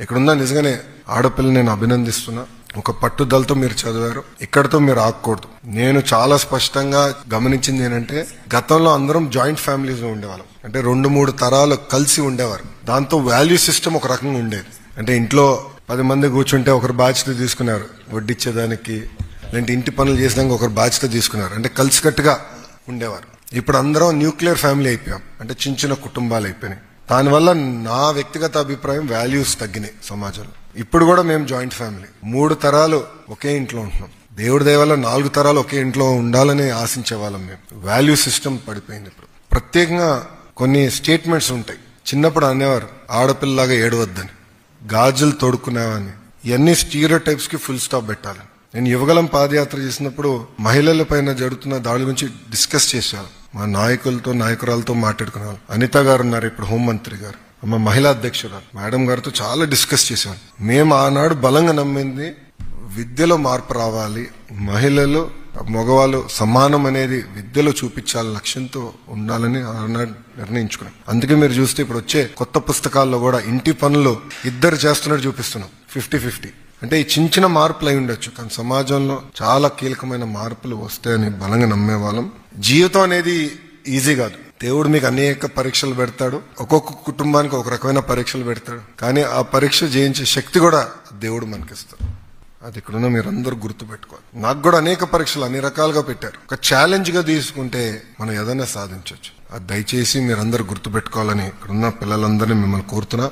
ఇక్కడున్న నిజంగానే ఆడపిల్లని నేను అభినందిస్తున్నా. ఒక పట్టుదలతో మీరు చదివారు. ఇక్కడతో మీరు ఆగకూడదు. నేను చాలా స్పష్టంగా గమనించింది ఏంటంటే, గతంలో అందరం జాయింట్ ఫ్యామిలీస్ లో ఉండేవాళ్ళం. అంటే 2-3 తరాలు కలిసి ఉండేవారు. దాంతో వాల్యూ సిస్టమ్ ఒక రకంగా ఉండేది. అంటే ఇంట్లో 10 మంది కూర్చుంటే ఒకరు బాధ్యత తీసుకున్నారు, వడ్డిచ్చేదానికి, లేదంటే ఇంటి పనులు చేసేదానికి ఒకరు బాధ్యత తీసుకున్నారు. అంటే కలిసికట్టుగా ఉండేవారు. ఇప్పుడు అందరం న్యూక్లియర్ ఫ్యామిలీ అయిపోయాం. అంటే చిన్న చిన్న కుటుంబాలు అయిపోయినాయి. దానివల్ల నా వ్యక్తిగత అభిప్రాయం, వాల్యూస్ తగ్గినాయి సమాజంలో. ఇప్పుడు కూడా మేము జాయింట్ ఫ్యామిలీ, 3 తరాలు ఒకే ఇంట్లో ఉంటున్నాం. దేవుడి దయ వల్ల 4 తరాలు ఒకే ఇంట్లో ఉండాలని ఆశించే వాళ్ళం మేము. వాల్యూ సిస్టమ్ పడిపోయింది. ఇప్పుడు ప్రత్యేకంగా కొన్ని స్టేట్మెంట్స్ ఉంటాయి. చిన్నప్పుడు అనేవారు ఆడపిల్లలాగా ఏడవద్దని, గాజులు తోడుకునేవని. ఇవన్నీ స్టీరియోటైప్స్ కి ఫుల్ స్టాప్ పెట్టాలి. నేను యువగలం పాదయాత్ర చేసినప్పుడు మహిళల పైన జరుగుతున్న దాడుల గురించి డిస్కస్ చేసేవాళ్ళం. మా నాయకురాలతో మాట్లాడుకునేవాళ్ళం. అనిత గారు ఉన్నారు ఇప్పుడు హోంమంత్రి గారు, మా మహిళా అధ్యక్షురాలు మేడం గారితో చాలా డిస్కస్ చేసేవాళ్ళం. మేము ఆనాడు బలంగా నమ్మింది విద్యలో మార్పు రావాలి, మహిళలు మగవాళ్ళు సమానం అనేది విద్యలో చూపించాలి లక్ష్యంతో ఉండాలని ఆనాడు నిర్ణయించుకున్నాం. అందుకే మీరు చూస్తే ఇప్పుడు వచ్చే కొత్త పుస్తకాల్లో కూడా ఇంటి పనులు ఇద్దరు చేస్తున్నట్టు చూపిస్తున్నాం, 50-50. అంటే ఈ చిన్న చిన్న మార్పులు అయి ఉండొచ్చు, కానీ సమాజంలో చాలా కీలకమైన మార్పులు వస్తాయని బలంగా నమ్మేవాళ్ళం. జీవితం అనేది ఈజీ కాదు. దేవుడు మీకు అనేక పరీక్షలు పెడతాడు. ఒక్కొక్క కుటుంబానికి ఒక రకమైన పరీక్షలు పెడతాడు. కానీ ఆ పరీక్ష జయించే శక్తి కూడా దేవుడు మనకిస్తాడు. అది ఇక్కడున్న మీరందరూ గుర్తు పెట్టుకోవాలి. నాకు కూడా అనేక పరీక్షలు అన్ని రకాలుగా పెట్టారు. ఒక ఛాలెంజ్ గా తీసుకుంటే మనం ఏదైనా సాధించవచ్చు. అది దయచేసి మీరందరూ గుర్తు పెట్టుకోవాలని ఇక్కడున్న పిల్లలందరినీ మిమ్మల్ని కోరుతున్నా.